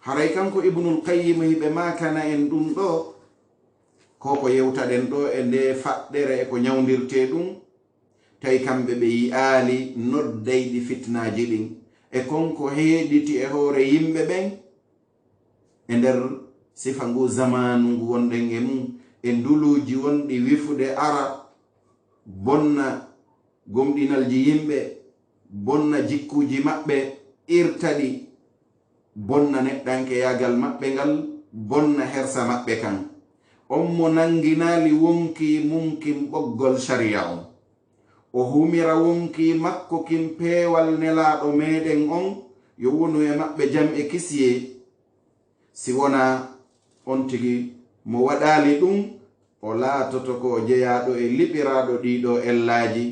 haray kanko ibnul qayyim hiɓe makana en ɗum ɗo, koko yewtaɗen ɗo e nde faɗɗere e ko ñawdirte ɗum, tawi kamɓe ɓe yi'aali noddayɗi fitnaji ɗin e konko heeɗiti e hoore yimɓe ɓen e nder sifa ngu zamanu ngu wonɗen e mum, e nduluji wonɗi wifude ara bonna gomɗinalji yimɓe, bonna jikkuji maɓɓe irtaɗi, bonna neɗɗanke yagal maɓɓe ngal, bonna hersa maɓɓe kan. on mo nanginali wonki mumkin ɓoggol sharia on o humira wonki makko kin peewal nelaɗo meɗen on yo wonu e maɓɓe jam e kisiye si wona on tigi mo waɗali ɗum o laatoto ko jeyaɗo e liɓiraɗo ɗiɗo ellaji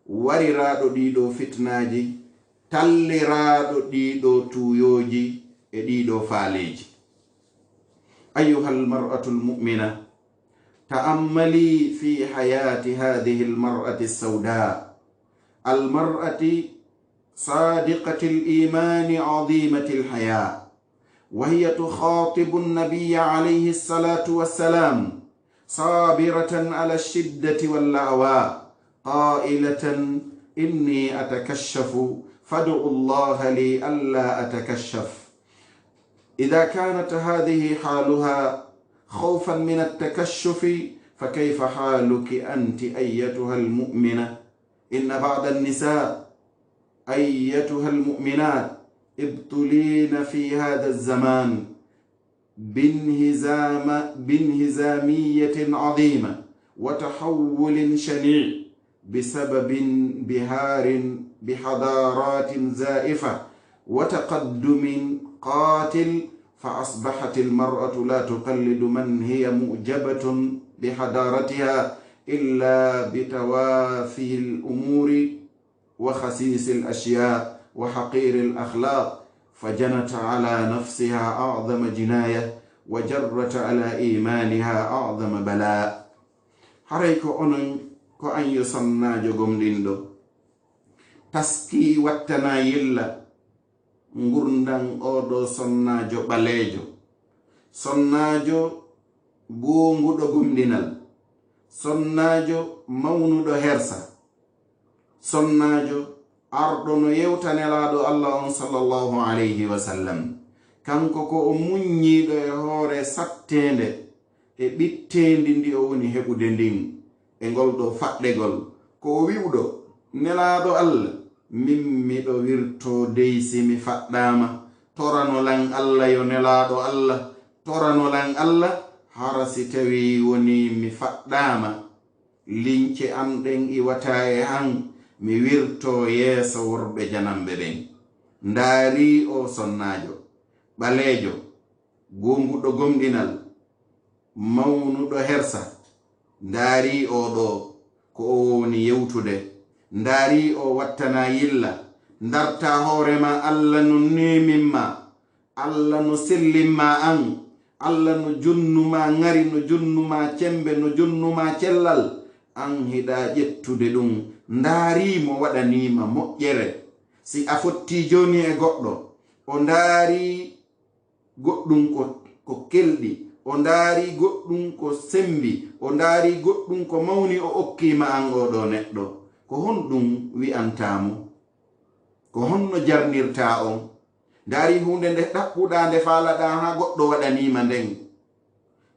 wariraɗo ɗiɗo fitnaji talliraɗo ɗiɗo tuyoji e ɗiɗo faaleji. أيها المرأة المؤمنة تأملي في حياة هذه المرأة السوداء، المرأة صادقة الإيمان عظيمة الحياة، وهي تخاطب النبي عليه الصلاة والسلام صابرة على الشدة واللأواء قائلة إني أتكشف فادعوا الله لي ألا أتكشف. إذا كانت هذه حالها خوفا من التكشف فكيف حالك أنت أيتها المؤمنة؟ إن بعض النساء أيتها المؤمنات ابتلين في هذا الزمان بانهزامية عظيمة وتحول شنيع بسبب انبهار بحضارات زائفة وتقدم قاتل، فأصبحت المرأة لا تقلد من هي مؤجبة بحضارتها إلا بتوافي الأمور وخسيس الأشياء وحقير الأخلاق، فجنت على نفسها أعظم جناية وجرت على إيمانها أعظم بلاء. حريكو أنن كو أن يصنع جغم ديندو تسكي واتنا يلا ngurdan oɗo sonnajo ɓalejo, sonnajo gonguɗo gumdinal, sonnajo mawnuɗo hersa, sonnajo arɗo no yewtanelaɗo Allah on sallallahu alayhi wa sallam. kanko ko o muññiɗo e hoore sattende e ɓittendi ndi o woni heɓude ndin e ngol ɗo faɗɗegol, ko o wiwɗo nelaɗo Allah min miɗo wirto deysi mi faɗɗama, toranolan Allah yo nelaɗo Allah, toranolan Allah hara si tawi woni mi faɗɗama lince am ɗen iwata e han mi wirto yeeso worɓe janamɓe ɓen. ndaari o sonnajo ɓalejo gonguɗo gomɗinal mawnuɗo hersa, ndaari o ɗo ko o woni yewtude, ndaari o wattana yilla, darta hoorema Allah no neminma, Allah no sellinma an, Allah no jonnuma ngari, no jonnuma cembe, no jonnuma cellal, an hiɗa ƴettude ɗum. ndaarimo waɗanima moƴƴere. si a fotti joni e goɗɗo o ndaari goɗɗum ko kelɗi, o ndaari goɗɗum ko sembi, o ndaari goɗɗum ko mawni, o okkima an oɗo neɗɗo, ko honɗum wi'antamo, ko honno jarnirta on? ndaari hunde nde ɗaɓɓuɗa nde faalaɗa ha goɗɗo waɗanima nden,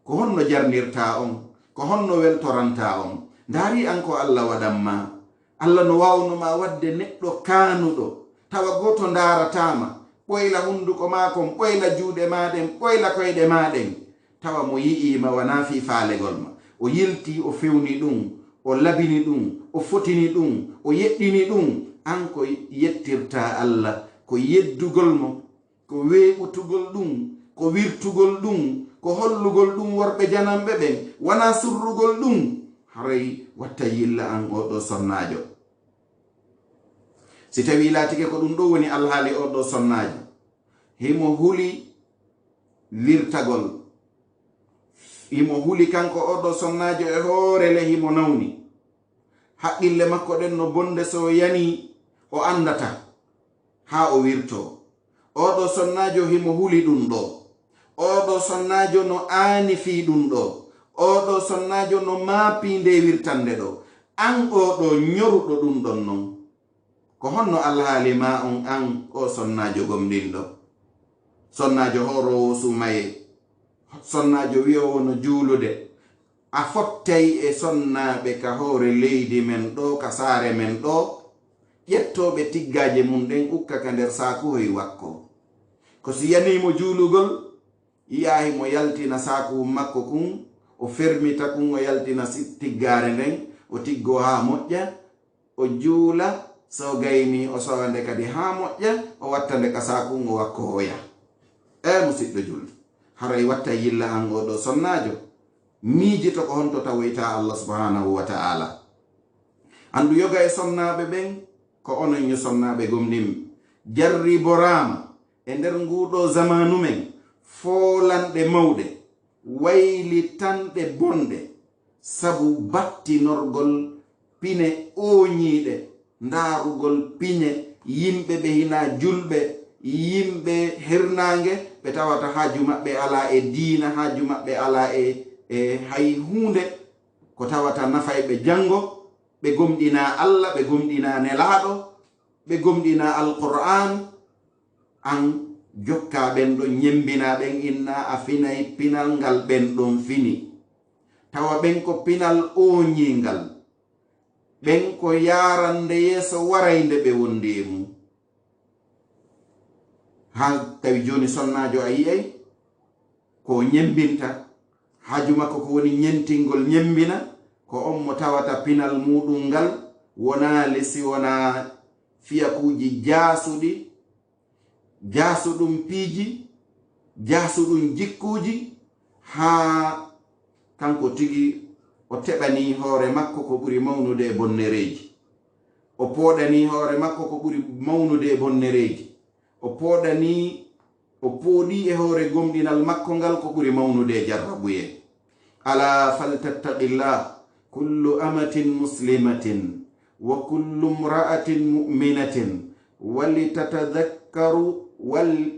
ko honno jarnirta on, ko honno weltoranta on? ndaari an ko Allah waɗanma, Allah no wawnoma wadde neɗɗo kanuɗo tawa goto ndaratama, ɓoyla hunduko makon, ɓoyla juuɗe maɗen, ɓoyla koyɗe maɗen, tawa mo yi'ima wana fi faalegol ma, o yilti, o fewni ɗum, o labini ɗum, o fotini ɗum, o yeɗɗini ɗum. an ko yettirta Allah, ko yeddugol mo, ko weɓutugol ɗum, ko wirtugol ɗum, ko hollugol ɗum worɓe janamɓe ɓen, wana surrugol ɗum, haray watta yilla an oɗo sonnajo. si tawi laatike ko ɗum ɗo woni alhaali oɗo sonnajo, himo huli wirtagol, himo huli kanko oɗo sonnajo e hoorele, himo nawni haqqille makko ɗen no bonde, so yani o andata ha o wirto. oɗo sonnajo himo huli ɗum ɗo, oɗo sonnajo no aani fi ɗum ɗo, oɗo sonnajo no maapi nde wirtande ɗo, an oɗo nyoruɗo ɗum ɗon non, ko honno alhaali ma on an o sonnajo gomɗinɗo, sonnajo horowo sumaye, sonnajo wiyowo no juulude. a fottay e sonnaɓe ka hoore leydi men ɗo, ka saare men ɗo, ƴettoɓe tiggaje mum ɗen ukka ka nder sakuhoy wakko, ko si yanimo juulugol yiyahi mo yaltina sakuhum makko kun o fermita kun o yaltina tiggare nden o tiggo ha moƴƴa o juula so gayni o sowande kadi ha moƴƴa o wattande kasakun o wakko hoya musidɗo julɗo haray watta yilla an oɗo sonnajo miijito ko honto tawoyta Allah subhanahu wa ta'ala andu yoga e sonnaɓe ɓen ko onon yo sonnaɓe gomnimi jarriborama e nder nguɗo zamanu men folanɗe mawɗe waylitanɗe bonɗe sabu battinorgol pine oñiiɗe ndaarugol piñe yimɓe ɓe hina julɓe yimɓe hernange ɓe tawata haaju maɓɓe ala e diina haaju maɓɓe ala e hay hunde ko tawata nafayɓe jango ɓe gomɗina Allah ɓe gomɗina nelaɗo ɓe gomɗina alqur'an an jokka ɓen ɗon ñembina ɓen inna a finay pinal ngal ɓen ɗon fini tawa ɓen ko pinal oñingal ɓen ko yarande yeeso warayde ɓe wonde mum ha tawi joni sonnajo a yiyay ko ñembinta haaju makko ko woni ñentingol ñembina ko on mo tawata pinal muɗum ngal wona lesi wona fiyakuji jaasuɗum piiji jaasuɗum jikkuji ha kanko tigi o teɓani hoore makko ko ɓuri mawnude e bonnereji o pooɗani hoore makko ko ɓuri mawnude e bonnereji o pooɗi e hoore gomɗinal makko ngal ko ɓuri mawnude e jarrabuye ala faltattaqillah kullu amatin muslimatin wa kullu imra'atin mu'minatin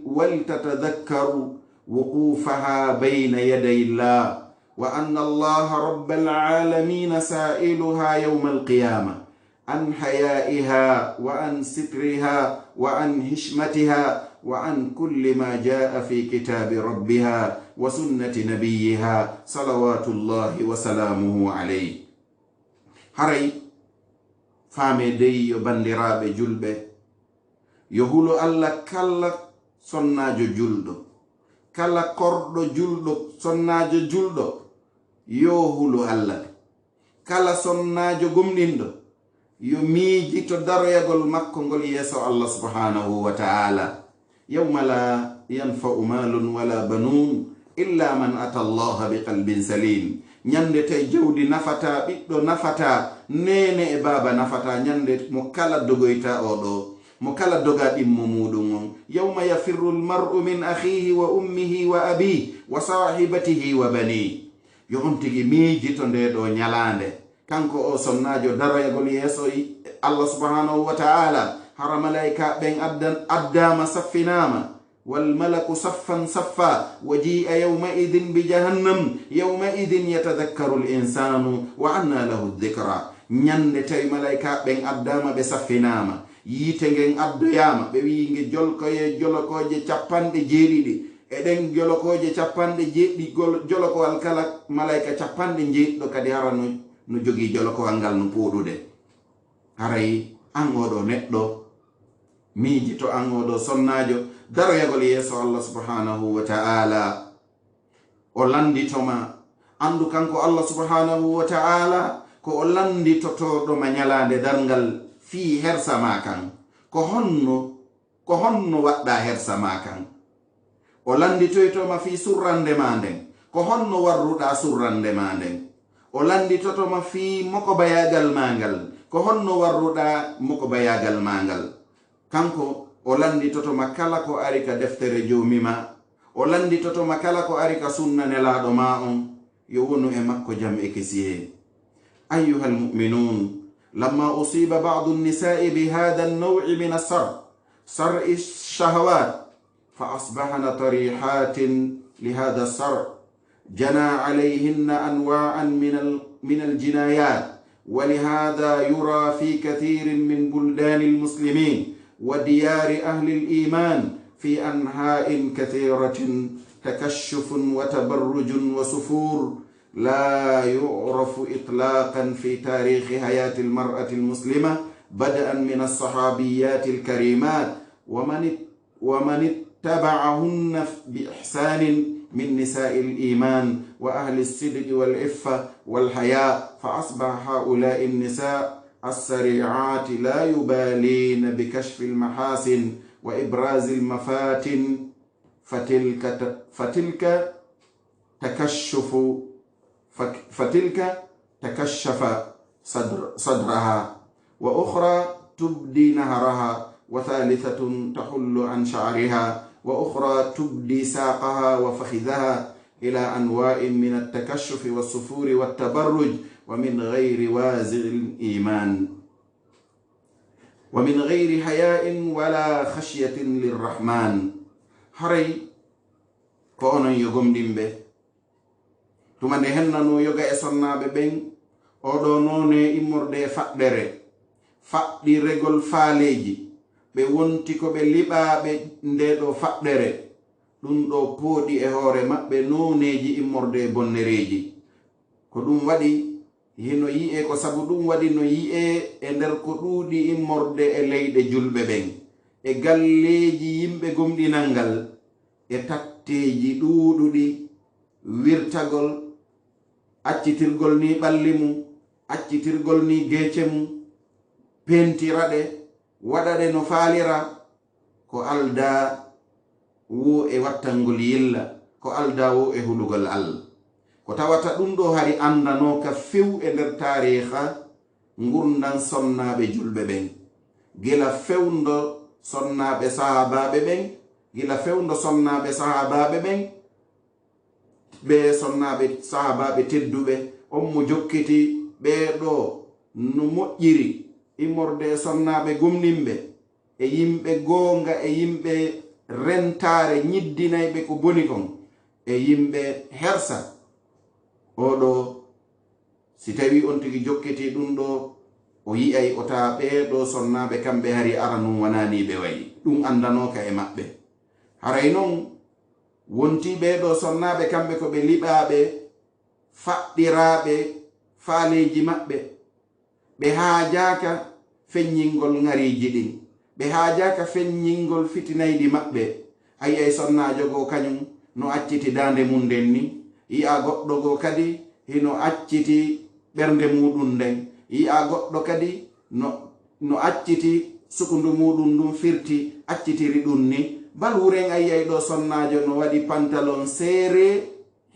ولتتذكروا وقوفها بين يدي الله وأن الله رب العالمين سائلها يوم القيامة عن حيائها وعن سترها وعن حشمتها وعن كل ما جاء في كتاب ربها وسنة نبيها صلوات الله وسلامه عليه هري فامي دي بندراب جلبه yohulo Allah kala sonnajo julɗo kala korɗo julɗo sonnajo julɗo yo hulo Allah kala sonnajo gomɗinɗo yo miijito daroyagol makko ngol yeeso Allah subhanahu wa ta'ala yawma la yanfa'u malun wala banun illa man ata Allah biqalbin salim ñande tay jawdi nafata ɓiɗɗo nafata nene e baba nafata ñande mo kala dogoyta oɗo mo kala doga ɗimmo muɗum on yawma yafirru lmar'u min akhihi wa ummihi wa abihi wa sahibatihi wa bani yo on tigi miijito nde ɗo ñalande kanko o sonnajo daroyagol yeeso Allah subhanahu wa ta'ala hara malaika ɓen addama saffinama والملك صفا صفا وجيء يومئذ بجهنم يومئذ يتذكر الإنسان وأنى له الذكرى ñande tawi malaika ɓen addama ɓe saffinama yiite ngen addoyama ɓe winge jolokoje capanɗe jeeɗiɗi eɗen jolokoje capanɗe jeeɗɗi jolokowal kala malaika capanɗe jeeɗiɗo kadi hara no jogii jolokowal ngal no puuɗude haray an oɗo neɗɗo miijito an oɗo sonnajo daroyagol yeeso Allah subhanahu wa ta'ala o landitoma andu kanko Allah subhanahu wa ta'ala ko o landitotoɗoma ñalande darngal fi hersa ma kan ko honno waɗɗa hersa ma kan o landitoytoma fi surrande ma nden ko honno warruɗa surrande ma nden o landitotoma fi moko bayagal ma ngal ko honno warruɗa moko bayagal ma ngal kanko o landitotoma kala ko ari ka deftere jomima o landitotoma kala ko ari ka sunna nelaɗo ma on yo wonu e makko jam e kesiye أيها المؤمنون لما أصيب بعض النساء بهذا النوع من صرع الشهوات فأصبحن طريحات لهذا الصرع جنى عليهن أنواعا من الجنايات ولهذا يرى في كثير من بلدان المسلمين وديار أهل الإيمان في أنحاء كثيرة تكشف وتبرج وسفور لا يعرف إطلاقا في تاريخ حياة المرأة المسلمة بدءا من الصحابيات الكريمات ومن اتبعهن بإحسان من نساء الإيمان وأهل الصدق والعفة والحياء، فأصبح هؤلاء النساء السريعات لا يبالين بكشف المحاسن وإبراز المفاتن، فتلك تكشف صدرها، وأخرى تبدي نهرها، وثالثة تحل عن شعرها، وأخرى تبدي ساقها وفخذها، إلى أنواع من التكشف والسفور والتبرج، ومن غير وازع الإيمان، ومن غير حياء ولا خشية للرحمن. haray ko onon yo gomɗinɓe tuma nde hennano yoga e sonnaɓe ɓen oɗo none immorde e faɗɗere faɗɗi regol faaleji ɓe wonti ko ɓe liɓaɓe nde ɗo faɗɗere ɗum ɗo pooɗi e hoore maɓɓe noneji immorde e bonnereji. ko ɗum waɗi hino yi'e ko sabu ɗum waɗi no yi'e e nder ko ɗuuɗi immorde e leyɗe julɓe ɓen e galleji yimɓe gomɗinal ngal e tatteji ɗuuɗuɗi wirtagol accitirgol ni ɓalli mum, accitirgol ni geece mum, pentiraɗe waɗaɗe no faalira, ko alda wo e wattangol yilla, ko alda wo e hulugol Allah. ko tawata ɗum ɗo hari andanoka few e nder tariha ngurdan sonnaɓe julɓe ɓen, gila fewndo sonnaɓe sahabaɓe ɓen, gila fewndo sonnaɓe sahabaɓe ɓen ɓe sonnaɓe sahabaɓe tedduɓe on mo jokkiti ɓeɗo no moƴƴiri immorde sonnaɓe gomninɓe e yimɓe goonga e yimɓe rentare ñiddinayɓe ko boni kon e yimɓe hersa. oɗo si tawi on tigi jokkiti ɗum ɗo o yi'ay o taa ɓeɗo sonnaɓe kamɓe hari ara num wanani ɓe wayi ɗum andanoka e maɓɓe. haray noon wonti ɓeɗo sonnaɓe kamɓe ko ɓe liɓaɓe faɗɗiraɓe faaleji maɓɓe, ɓe haajaka feññingol ŋariji ɗin, ɓe haajaka feññingol fitinayɗi maɓɓe. ayi ay sonnajo go kañum no acciti dande mum nden ni, yi'a goɗɗo go kadi hino acciti ɓernde muɗum nden, yi'a goɗɗo kadi no acciti sukundu muɗum ɗum firti accitiri ɗum ni. bal wuren ayyay ɗo sonnajo no waɗi pantalon seere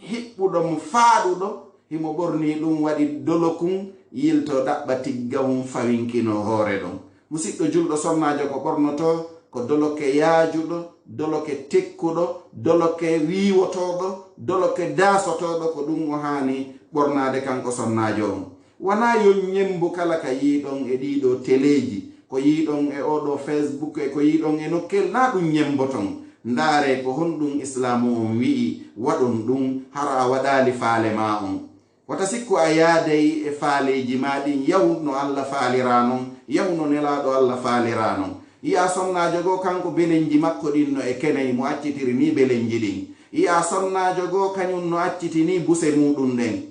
hiɓɓuɗo mo faaɗuɗo himo ɓorni ɗum waɗi dolokun yilto ɗaɓɓa tiggahum fawinkino hoore ɗon. musidɗo julɗo sonnajo ko ɓornoto ko doloke yaajuɗo, doloke tekkuɗo, doloke wiiwotoɗo, doloke daasotoɗo, ko ɗum o haani ɓornade kanko sonnajo on. wona yo ñembu kala ka yiiɗon e ɗiɗo teleji, ko yiiɗon e oɗo Facebook e ko yiiɗon e nokkel, na ɗum ñemboton. ndaare ko honɗum islamu on wi'i waɗon ɗum hara a waɗali faale ma on. wata sikku a yaaday e faaleji maɗin yahu no Allah faalira non, yahu no nelaɗo Allah faalira non. yi'a sonnajo go kanko belenji makko ɗin no e kenayi mo accitiri ni belenji ɗin, yi'a sonnajo go kañum no accitini buse muɗum ɗen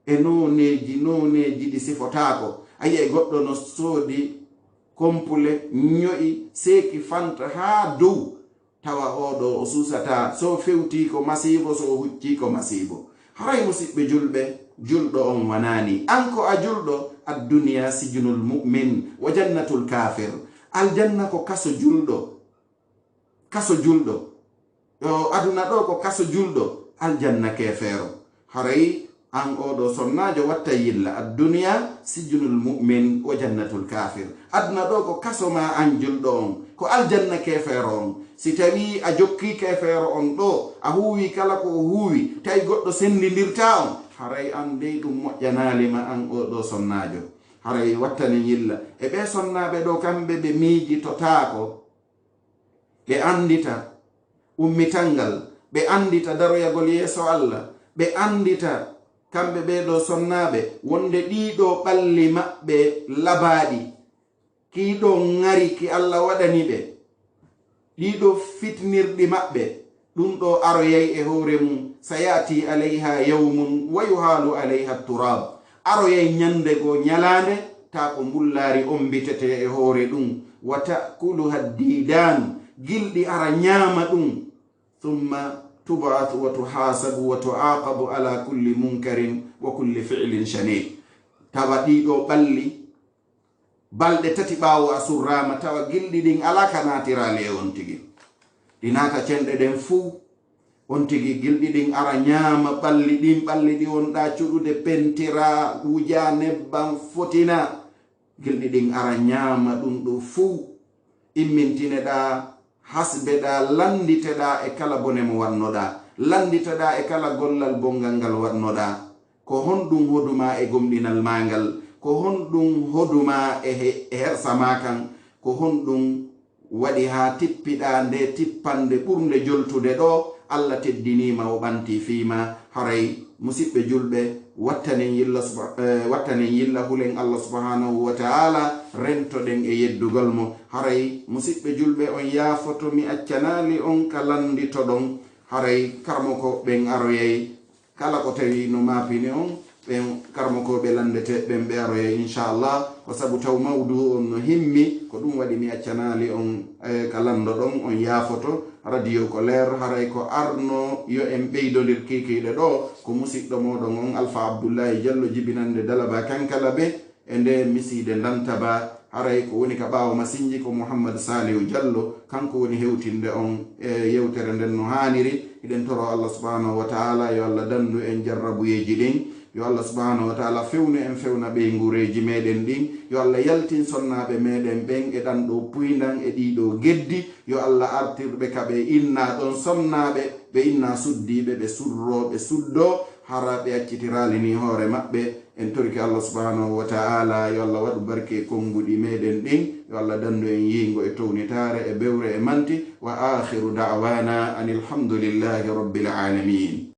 e noneji ɗi sifotako. ayi e goɗɗo no soodi kompule ño'i seeki fanta ha dow, tawa oɗo o susata so fewti ko masibo, so hucci ko masibo. haray musidɓe julɓe, julɗo on wanani an ko a julɗo. adduniya sijnul mu'min wa jannatul kafir. aljanna ko kaso julɗo, kaso julɗo. aduna ɗo ko kaso julɗo, aljanna kefeero. haray an oɗo sonnajo watta yilla adduniya sijnul mu'min wa jannatul kafir. aduna ɗo ko kaso ma an julɗo on, ko aljanna kefeero on. si tawi a jokki kefeero on ɗo a huwi kala ko o huwi, tawi goɗɗo sendidirta on, haray an dey ɗum moƴƴanalima an oɗo sonnajo. haray wattani yilla e ɓe sonnaɓe ɗo kamɓe ɓe miijitotako, ɓe andita ummitalngal, ɓe andita daroyagol yeeso Allah, ɓe andita kamɓe ɓeɗo sonnaɓe wonde ɗiɗo ɓalli maɓɓe labaɗi, kiɗo ŋari ki Allah waɗani ɓe, ɗiɗo fitnirɗi maɓɓe, ɗum ɗo aroyay e hoore mum. sayati alayha yawmun wa yuhalu alayha turab. aroyay ñande go ñalande ta ko mbullari ombitete e hoore ɗum. wa ta'kuluha didan, gilɗi ara ñaama ɗum. thumma tubath wa tuhasabu wa tuaqabu ala kulli munkarin wa kulli fi'lin shani. Tawa ɗiɗo balɗe tati ɓaawo a surrama tawa gilɗi ɗin ala ka natirali e on tigi ɗi nata cenɗe ɗen fuu on tigi gilɗi ɗin ara ñaama ɓalli ɗi wonɗa cuɗude pentira wuja nebban fotina gilɗi ɗin ara ñaama ɗum ɗo fuu immintineɗa hasbeɗa landiteɗa e kala bone mo wannoɗa landiteɗa e kala gollal bongal ngal wannoɗa ko honɗum hoduma e gomɗinal mangal ko honɗum hoduma e hersa ma kan ko honɗum waɗi ha tippiɗa nde tippande ɓurde joltude ɗo Allah teddinima o ɓanti fiima haray musidɓe julɓe wattanen yilla hulen Allah subhanahu wa ta'ala rentoɗen e yeddugol mo haray musidɓe julɓe on yaafoto mi accanali on ka landitoɗon haray karmoko ɓen aroyay kala ko tawi no mapini on ɓen karmokoɓe landete ɓen ɓe aroya inchallah ko sabu taw mawdu on no himmi ko ɗum waɗi mi accanali on ka lando ɗon on yaafoto radio ko leer haray ko arno yo en ɓeydodir kikiɗe ɗo ko musidɗo moɗon on Alpha Abdoullahi Diallo jibinande Dalaba Kankala ɓe e nde miside Dantaba haray ko woni ka ɓaawo masinji ko Mouhammad Salihu Diallo kanko woni hewtinde on e yewtere nden no haniri iɗen toro Allah subhanahu wa ta'ala yo Allah dandu en jarrabuyeji ɗin yo Allah subhanahu wa ta'ala fewnu en fewna ɓe ngureji meɗen ɗin yo Allah yaltin sonnaɓe meɗen ɓen e ɗan ɗo puydan e ɗiɗo geddi yo Allah artirɓe kaɓe inna ɗon sonnaɓe ɓe inna suddiɓe ɓe surroɓe suddo hara ɓe accitiralini hoore maɓɓe en toriki Allah subhanahu wa ta'ala yo Allah waɗu barke konguɗi meɗen ɗin yo Allah dandu en yingo e townitare e bewre e manti wa akhiru da'wana anil hamdulillahi rabbil alamin.